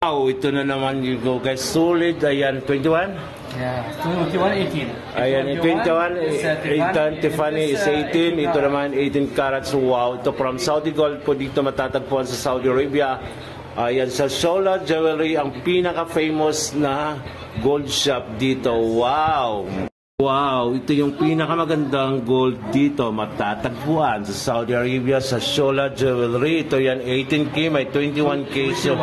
Wow, ito na naman yung go guys. Solid, ayan, 21? Yeah, 21, 18. Ayan, 21, Tiffany is 18. Ito naman, 18 carats. Wow, ito from Saudi Gold po dito matatagpuan sa Saudi Arabia. Ayan, sa Shola Jewelry, ang pinaka-famous na gold shop dito. Wow! Wow, ito yung pinakamagandang gold dito matatagpuan sa Saudi Arabia sa Shola Jewelry. Ito yan 18K, may 21K. So,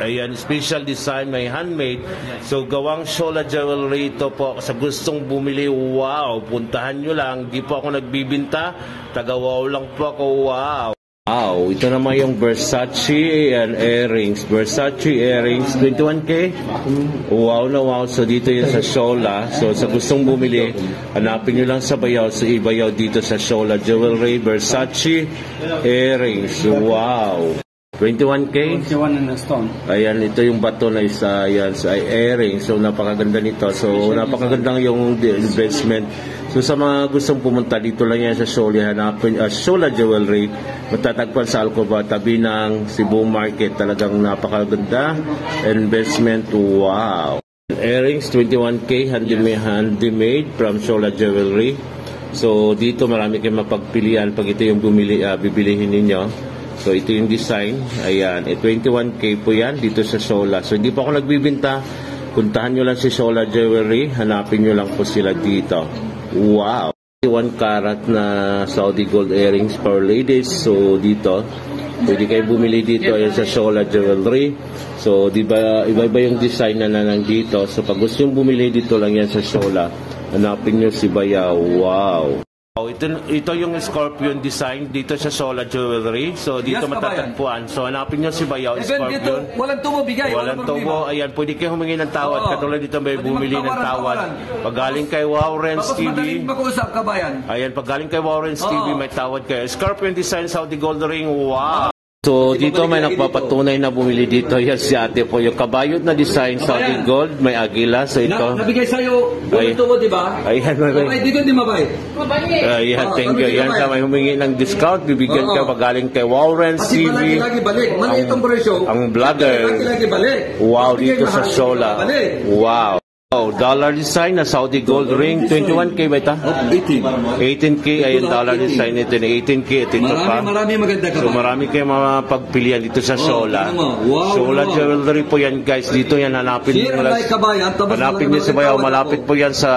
ayan, special design, may handmade. So gawang Shola Jewelry ito po. Sa gustong bumili, wow, puntahan nyo lang. Di po ako nagbibinta, taga-wow lang po ako. Wow! Wow, ito naman yung Versace and earrings. Versace earrings, 21K. Wow na wow. So dito yun sa Shola. So sa gustong bumili, hanapin nyo lang sa Bayaw. Sa Ibayaw dito sa Shola Jewelry. Versace earrings. Wow. 21K? 21 in the stone. Ayan, ito yung bato na isa. Ayan, sa earrings. So napakaganda nito. So napakagandang yung investment. So sa mga gustong pumunta dito lang yan sa Shola, hanapin Shola Jewelry, matatagpuan sa Alcoba, tabi ng Cebu Market. Talagang napakaganda investment. Wow. Earrings 21K, handmade from Shola Jewelry. So dito marami kayong mapagpilian pag ito yung bibilihin ninyo. So ito yung design. Ayan, 21K po yan dito sa Shola. So hindi pa ako nagbibinta. Puntahan nyo lang si Shola Jewelry, hanapin nyo lang po sila dito. Wow! 1 carat na Saudi gold earrings for ladies. So dito, pwede kayo bumili dito ayan sa Shola Jewelry. So diba, iba-iba yung design na nandito. So pag gusto yung bumili dito lang yan sa Shola, hanapin nyo si Bayaw. Wow! Ito yung Scorpion design dito sa Shola Jewelry. So dito matatagpuan. So hanapin nyo si Bayaw, Scorpion. Dito, walang tubo bigay. Walang tubo. Ayan, pwede kayo humingi ng tawad. Katulad dito may bumili ng tawad. Pag galing kay Warren's TV. Ayan, pag galing kay Warren's TV may tawad kayo. Scorpion design Saudi Gold Ring. Wow! So dito may nagpapatunay na bumili dito. Yan si ate po. Yung kabayot na design Saudi Gold, may agila. So ito. Nabigay sa'yo, walang tubo, di ba? Ayan, mabay. Dito di mabay. Ayan, thank you. Yan sa may humingi ng discount. Bibigyan ka pag galing kay Warren's TV. Lagi balik. Maliit ang presyo. Ang vlogger. Lagi balik. Wow, dito sa Shola. Wow. Oh, dollar design na Saudi Gold Ring. 21K ba ito? 18K. Ayun, dollar design ito. 18K. Ito pa. Marami maganda ka. So marami kayong mga pagpilian dito sa Shola. Shola Jewelry po yan guys. Dito yan hanapin nyo. Hanapin nyo sa Bayaw. Malapit po yan sa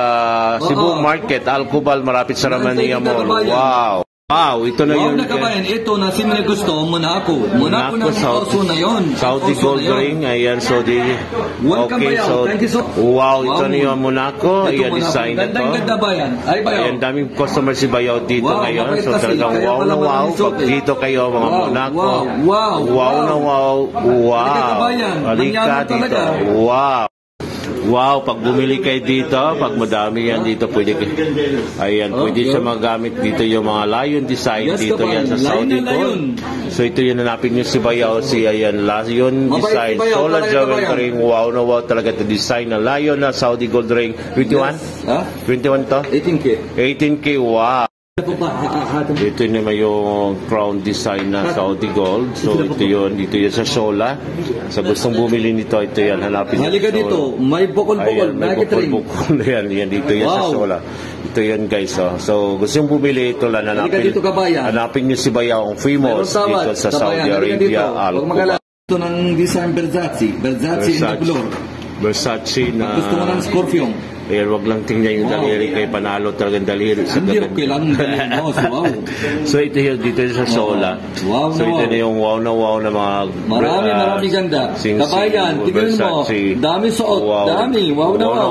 Cebu Market. Alcobal. Malapit sa Ramania Mall. Wow. Wow, ito na yun. Ito na si gusto, Monaco na oso na yun. Saudi Gold Ring, ayan, so okay, so, wow, ito na yung Monaco, ayan, design na to. Ganda ba yan? Ayan, daming customer si Bayaw dito ngayon, so talagang wow na wow, pag dito kayo, mga Monaco, wow na wow, halika dito, wow. Wow, pag bumili kayo dito, pag madami yan dito, pwede kayo. Ayan, pwede siya magamit dito yung mga lion design dito yan sa Saudi Gold. So ito yun, hanapin nyo si Bayaw, si ayan, lion design. Shola Jewelry Ring, wow na wow talaga ito design na lion na Saudi Gold Ring. 21? 21 to? 18K. 18K, wow. Dito naman yung crown design na Saudi Gold. So ito yun sa Shola. Sa gustong bumili nito, ito yan, hanapin nyo. Halika dito, may bukol-bukol. May bukol-bukol yan dito yan sa Shola. Ito yan guys. So gusto yung bumili ito lang, hanapin nyo si Bayaw, ang famous dito sa Saudi Arabia. Ito ng design Versace in the blue. Versace na gusto mo ng Scorpion. Ayan, wag lang tingnan yung daliri kay panalo talagang daliri sa gaganda. So ito yun dito sa Shola. So ito na yung wow na mga marami ganda. Kabayan, tingnan mo. Dami suot, dami. Wow na wow.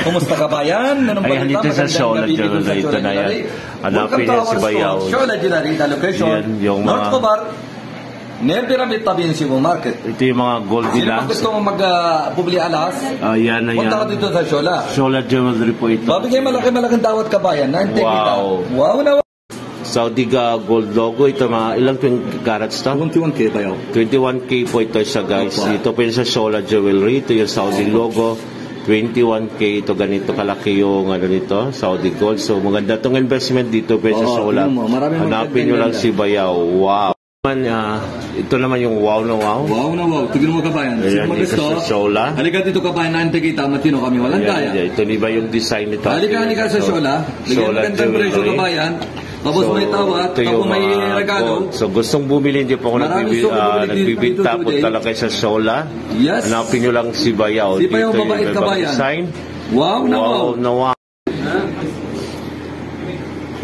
Kumusta kabayan? Ayan, dito sa Shola Jewelry. Ito na yan. Hanapin niya si Bayaw. Shola Jewelry, the location. North Cobar. Pyramid tabi yung Cebu Market. Ito yung mga gold nila. Sino gusto mo mag-publi alas? Yan na yan. Punta ka dito sa Shola. Shola Jewelry po ito. Babigay malaking dawat kabayan. Wow. Wow na wow. Saudi Gold logo. Ito mga ilang carats to? 21K ba yun? 21K po ito siya guys. Ito po yung sa Shola Jewelry. Ito yung Saudi logo. 21K. Ito ganito kalaki yung nito, Saudi Gold. So maganda itong investment dito po sa Shola. Hanapin nyo lang si Bayaw. Wow. Ito naman yung wow na wow. Wow na wow. Tignan mo kabayan. Ayan, dito sa Shola. Halika dito kabayan, naantay kita, matino kami. Walang kaya. Ito ba yung design nito? Halika sa Shola. Bigyan magandang presyo kabayan. Tapos may tawad, tapos may regalo. So gustong bumili, hindi po ako nagbibinta po talaga sa Shola. Yes. Hanapin nyo lang si Bayaw. Si Bayaw, mabait kabayan. Design. Wow na wow. Wow na wow.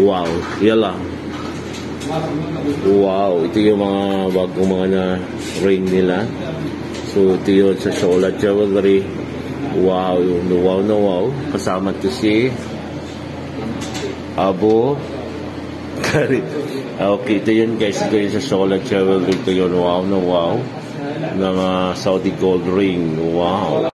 Wow. Yan lang. Wow, ito yung mga bagong mga na ring nila. So ito yun sa Shola Jewelry. Wow, yung wow na wow. Kasama ito si Abo Karit. Okay, ito yun guys. Ito yun sa Shola Jewelry. Ito yun, wow na wow. Ng Saudi gold ring. Wow.